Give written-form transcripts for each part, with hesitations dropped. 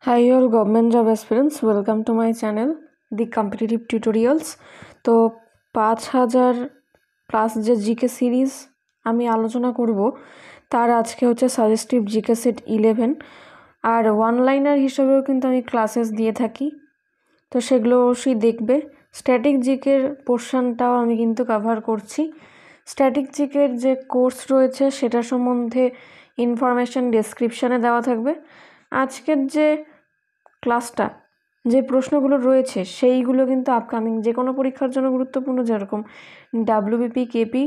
Hi all government job aspirants, welcome to my channel The Competitive Tutorials। তো 5000 plus যে GK series আমি আলোচনা করব তার আজকে হচ্ছে সাজেস্টিভ জিকে সেট 11 আর ওয়ান লাইনার হিসেবেও কিন্তু আমি ক্লাসেস দিয়ে থাকি, তো সেগুলো অবশ্যই দেখবে। স্ট্যাটিক জিকের পোর্শনটাও আমি কিন্তু কভার করছি। স্ট্যাটিক জিকের যে কোর্স রয়েছে সেটার সম্বন্ধে ইনফরমেশন ডেসক্রিপশানে দেওয়া থাকবে। আজকের যে ক্লাসটা যে প্রশ্নগুলো রয়েছে সেইগুলো কিন্তু আপকামিং যে কোনো পরীক্ষার জন্য গুরুত্বপূর্ণ, যেরকম ডাব্লিউবিপি, কেপি,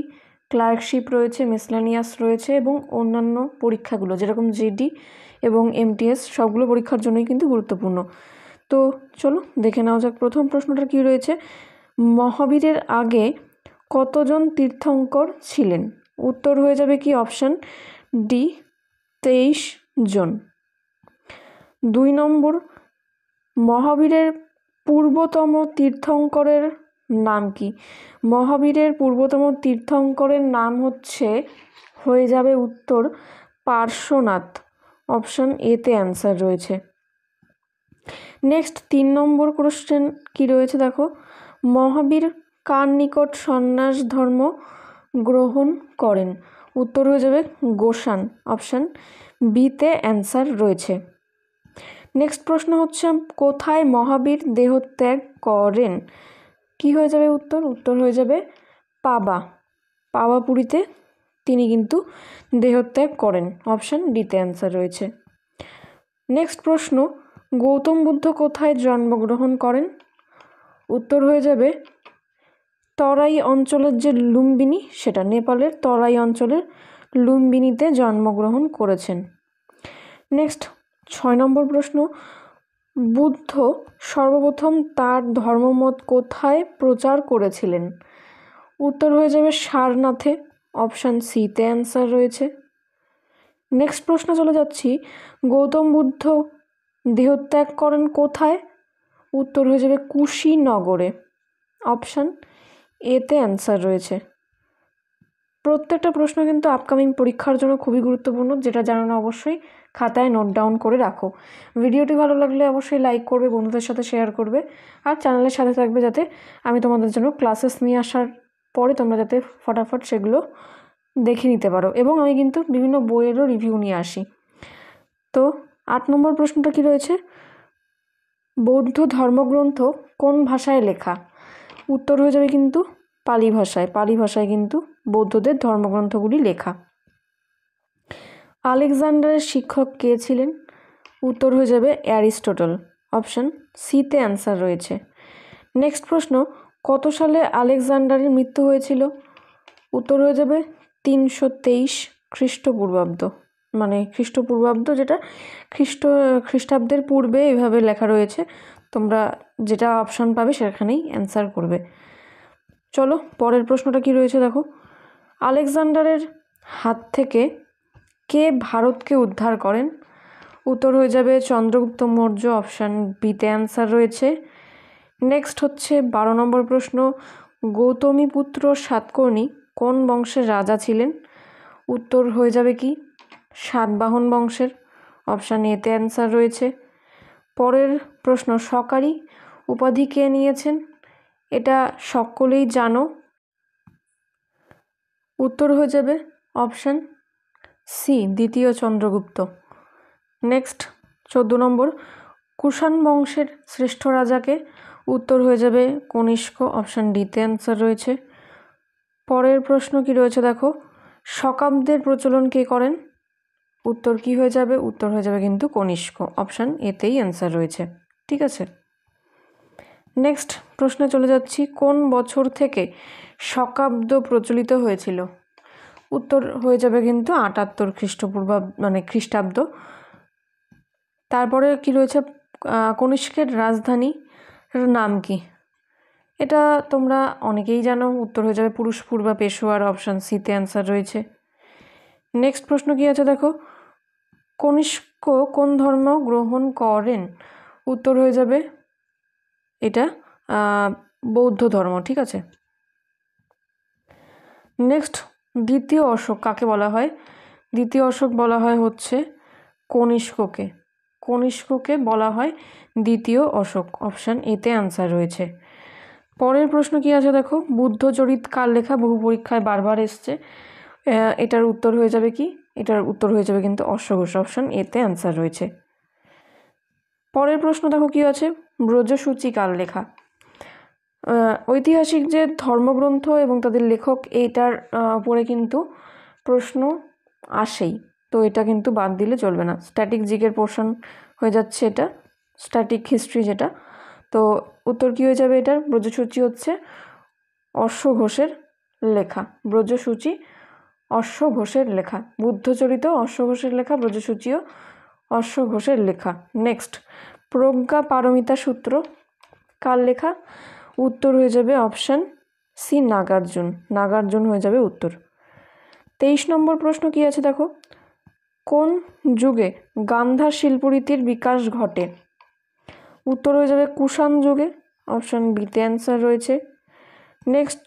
ক্লার্কশিপ রয়েছে, মিসলেনিয়াস রয়েছে এবং অন্যান্য পরীক্ষাগুলো যেরকম জিডি এবং এমটিএস সবগুলো পরীক্ষার জন্যই কিন্তু গুরুত্বপূর্ণ। তো চলো দেখে নেওয়া যাক। প্রথম প্রশ্নটা কী রয়েছে, মহাবীরের আগে কতজন তীর্থঙ্কর ছিলেন? উত্তর হয়ে যাবে কি অপশান ডি 23 জন। 2 নম্বর, মহাবীরের পূর্বতম তীর্থঙ্করের নাম কি? মহাবীরের পূর্বতম তীর্থঙ্করের নাম হয়ে যাবে উত্তর পার্শ্বনাথ। অপশান এতে অ্যান্সার রয়েছে। নেক্সট 3 নম্বর কোশ্চেন কি রয়েছে দেখো, মহাবীর কার নিকট সন্ন্যাস ধর্ম গ্রহণ করেন? উত্তর হয়ে যাবে গোসান। অপশান বিতে অ্যান্সার রয়েছে। নেক্সট প্রশ্ন হচ্ছে, কোথায় মহাবীর দেহত্যাগ করেন? কি হয়ে যাবে উত্তর? উত্তর হয়ে যাবে পাওয়াপুরীতে তিনি কিন্তু দেহত্যাগ করেন। অপশান ডিতে অ্যান্সার রয়েছে। নেক্সট প্রশ্ন, গৌতম বুদ্ধ কোথায় জন্মগ্রহণ করেন? উত্তর হয়ে যাবে তরাই অঞ্চলের যে লুম্বিনী, সেটা নেপালের তরাই অঞ্চলের লুম্বিনীতে জন্মগ্রহণ করেছেন। নেক্সট 6 নম্বর প্রশ্ন, বুদ্ধ সর্বপ্রথম তার ধর্মমত কোথায় প্রচার করেছিলেন? উত্তর হয়ে যাবে সারনাথে। অপশান সিতে অ্যান্সার রয়েছে। নেক্সট প্রশ্ন চলে যাচ্ছি, গৌতম বুদ্ধ দেহত্যাগ করেন কোথায়? উত্তর হয়ে যাবে কুশীনগরে। অপশান এতে অ্যান্সার রয়েছে। প্রত্যেকটা প্রশ্ন কিন্তু আপকামিং পরীক্ষার জন্য খুবই গুরুত্বপূর্ণ, যেটা জানানো অবশ্যই খাতায় নোট ডাউন করে রাখো। ভিডিওটি ভালো লাগলে অবশ্যই লাইক করবে, বন্ধুদের সাথে শেয়ার করবে আর চ্যানেলের সাথে থাকবে, যাতে আমি তোমাদের জন্য ক্লাসেস নিয়ে আসার পরে তোমরা যাতে ফটাফট সেগুলো দেখে নিতে পারো। এবং আমি কিন্তু বিভিন্ন বইয়েরও রিভিউ নিয়ে আসি। তো 8 নম্বর প্রশ্নটা কি রয়েছে, বৌদ্ধ ধর্মগ্রন্থ কোন ভাষায় লেখা? উত্তর হয়ে যাবে কিন্তু পালি ভাষায় কিন্তু বৌদ্ধদের ধর্মগ্রন্থগুলি লেখা। আলেকজান্ডারের শিক্ষক কে ছিলেন? উত্তর হয়ে যাবে অ্যারিস্টটল। অপশান সিতে অ্যান্সার রয়েছে। নেক্সট প্রশ্ন, কত সালে আলেকজান্ডারের মৃত্যু হয়েছিল? উত্তর হয়ে যাবে 323 খ্রিস্টপূর্বাব্দ, মানে খ্রিস্টপূর্বাব্দ, যেটা খ্রিস্টাব্দের পূর্বে এভাবে লেখা রয়েছে। তোমরা যেটা অপশান পাবে সেখানেই অ্যান্সার করবে। চলো পরের প্রশ্নটা কি রয়েছে দেখো, আলেকজান্ডারের হাত থেকে কে ভারতকে উদ্ধার করেন? উত্তর হয়ে যাবে চন্দ্রগুপ্ত মৌর্য। অপশান বিতে অ্যান্সার রয়েছে। নেক্সট হচ্ছে 12 নম্বর প্রশ্ন, গৌতমীপুত্র সাতকর্ণী কোন বংশের রাজা ছিলেন? উত্তর হয়ে যাবে কি সাতবাহন বংশের। অপশান এতে অ্যান্সার রয়েছে। পরের প্রশ্ন, সকারি উপাধি কে নিয়েছেন? এটা সকলেই জানো। উত্তর হয়ে যাবে অপশান সি দ্বিতীয় চন্দ্রগুপ্ত। নেক্সট 14 নম্বর, কুষাণ বংশের শ্রেষ্ঠ রাজাকে? উত্তর হয়ে যাবে কনিষ্ক। অপশান ডিতে অ্যান্সার রয়েছে। পরের প্রশ্ন কি রয়েছে দেখো, শকাব্দের প্রচলন কে করেন? উত্তর কি হয়ে যাবে? উত্তর হয়ে যাবে কিন্তু কনিষ্ক। অপশান এতেই অ্যান্সার রয়েছে। ঠিক আছে, নেক্সট প্রশ্নে চলে যাচ্ছি, কোন বছর থেকে শকাব্দ প্রচলিত হয়েছিল? উত্তর হয়ে যাবে কিন্তু 78 খ্রিস্টাব্দ। তারপরে কি রয়েছে, কনিষ্কের রাজধানীর নাম কি? এটা তোমরা অনেকেই জানো। উত্তর হয়ে যাবে পুরুষপুর বা পেশোয়ার। অপশান সিতে অ্যান্সার রয়েছে। নেক্সট প্রশ্ন কি আছে দেখো, কনিষ্ক কোন ধর্ম গ্রহণ করেন? উত্তর হয়ে যাবে এটা বৌদ্ধ ধর্ম। ঠিক আছে, নেক্সট দ্বিতীয় অশোক কাকে বলা হয়? দ্বিতীয় অশোক বলা হয় হচ্ছে কনিষ্ককে। কনিষ্ককে বলা হয় দ্বিতীয় অশোক। অপশান এতে অ্যান্সার রয়েছে। পরের প্রশ্ন কি আছে দেখো, বুদ্ধচরিত কার লেখা? বহু পরীক্ষায় বারবার এসছে। এটার উত্তর হয়ে যাবে কি? এটার উত্তর হয়ে যাবে কিন্তু অশ্বঘোষ। অপশান এতে অ্যান্সার রয়েছে। পরের প্রশ্ন দেখো কি আছে, ব্রজসূচি কার লেখা? ঐতিহাসিক যে ধর্মগ্রন্থ এবং তাদের লেখক, এইটার উপরে কিন্তু প্রশ্ন আসেই, তো এটা কিন্তু বাদ দিলে চলবে না। স্ট্যাটিক জিকের পোর্শন হয়ে যাচ্ছে এটা, স্ট্যাটিক হিস্ট্রি যেটা। তো উত্তর কী হয়ে যাবে এটার? ব্রজসূচি হচ্ছে অশ্বঘোষের লেখা। ব্রজসূচি অশ্বঘোষের লেখা। বুদ্ধচরিত অশ্বঘোষের লেখা, ব্রজসূচিও অশ্বঘোষের লেখা। নেক্সট, প্রজ্ঞা পারমিতা সূত্র কার লেখা? উত্তর হয়ে যাবে অপশান সি, নাগার্জুন। নাগার্জুন হয়ে যাবে উত্তর। 23 নম্বর প্রশ্ন কি আছে দেখো, কোন যুগে গান্ধার শিল্পরীতির বিকাশ ঘটে? উত্তর হয়ে যাবে কুষাণ যুগে। অপশান বিতে অ্যান্সার রয়েছে। নেক্সট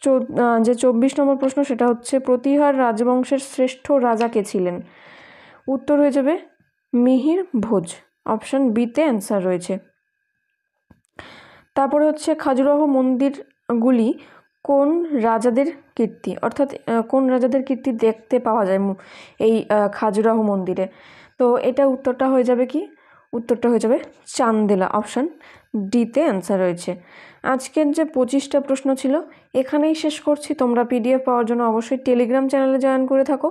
যে 24 নম্বর প্রশ্ন, সেটা হচ্ছে প্রতিহার রাজবংশের শ্রেষ্ঠ রাজা কে ছিলেন? উত্তর হয়ে যাবে মিহির ভোজ। অপশান বিতে অ্যান্সার রয়েছে। তারপরে হচ্ছে খাজুরাহ মন্দিরগুলি কোন রাজাদের কীর্তি? অর্থাৎ কোন রাজাদের কীর্তি দেখতে পাওয়া যায় এই খাজুরাহ মন্দিরে? তো এটা উত্তরটা হয়ে যাবে কি? উত্তরটা হয়ে যাবে চান্দেলা। অপশান ডিতে অ্যান্সার রয়েছে। আজকের যে 25টা প্রশ্ন ছিল এখানেই শেষ করছি। তোমরা পিডিএফ পাওয়ার জন্য অবশ্যই টেলিগ্রাম চ্যানেলে জয়েন করে থাকো,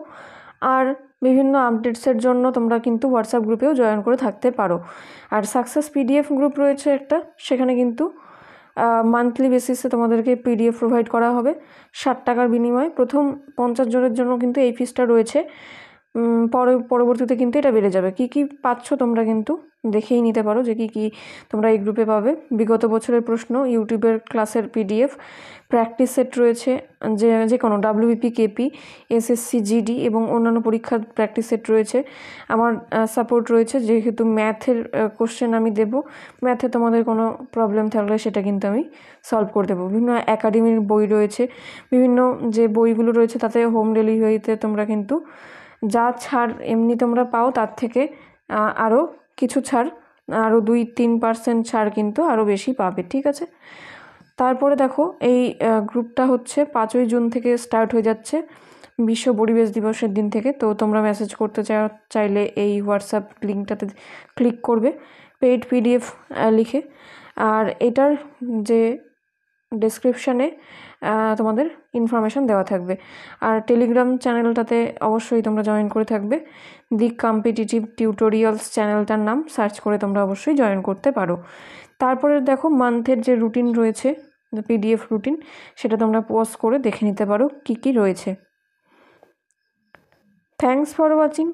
আর বিভিন্ন আপডেটসের জন্য তোমরা কিন্তু হোয়াটসঅ্যাপ গ্রুপেও জয়েন করে থাকতে পারো। আর সাকসেস পিডিএফ গ্রুপ রয়েছে একটা, সেখানে কিন্তু মান্থলি বেসিসে তোমাদেরকে পিডিএফ প্রোভাইড করা হবে 60 টাকার বিনিময়ে। প্রথম 50 জনের জন্য কিন্তু এই ফিসটা রয়েছে, পরবর্তীতে কিন্তু এটা বেড়ে যাবে। কি কি পাচ্ছ তোমরা কিন্তু দেখেই নিতে পারো যে কি তোমরা এই গ্রুপে পাবে। বিগত বছরের প্রশ্ন, ইউটিউবের ক্লাসের পিডিএফ, প্র্যাকটিস সেট রয়েছে, যে কোনো WBP, KP, SSC, GD এবং অন্যান্য পরীক্ষার প্র্যাকটিস সেট রয়েছে। আমার সাপোর্ট রয়েছে, যেহেতু ম্যাথের কোশ্চেন আমি দেবো। ম্যাথে তোমাদের কোনো প্রবলেম থাকলে সেটা কিন্তু আমি সলভ করে দেবো। বিভিন্ন একাডেমির বই রয়েছে, বিভিন্ন যে বইগুলো রয়েছে তাতে হোম ডেলিভারিতে তোমরা কিন্তু যা ছাড় এমনি তোমরা পাও তার থেকে আরও কিছু ছাড়, আরও 2-3% ছাড় কিন্তু আরও বেশি পাবে। ঠিক আছে। তারপরে দেখো এই গ্রুপটা হচ্ছে 5ই জুন থেকে স্টার্ট হয়ে যাচ্ছে, বিশ্ব পরিবেশ দিবসের দিন থেকে। তো তোমরা মেসেজ করতে চাইলে এই হোয়াটসঅ্যাপ লিঙ্কটাতে ক্লিক করবে, পেইড পিডিএফ লিখে। আর এটার যে ডেসক্রিপশানে তোমাদের ইনফরমেশান দেওয়া থাকবে। আর টেলিগ্রাম চ্যানেলটাতে অবশ্যই তোমরা জয়েন করে থাকবে। দি কম্পিটিটিভ টিউটোরিয়ালস চ্যানেলটার নাম সার্চ করে তোমরা অবশ্যই জয়েন করতে পারো। তারপরে দেখো মান্থের যে রুটিন রয়েছে, পিডিএফ রুটিন, সেটা তোমরা পজ করে দেখে নিতে পারো কি কি রয়েছে। Thanks for watching.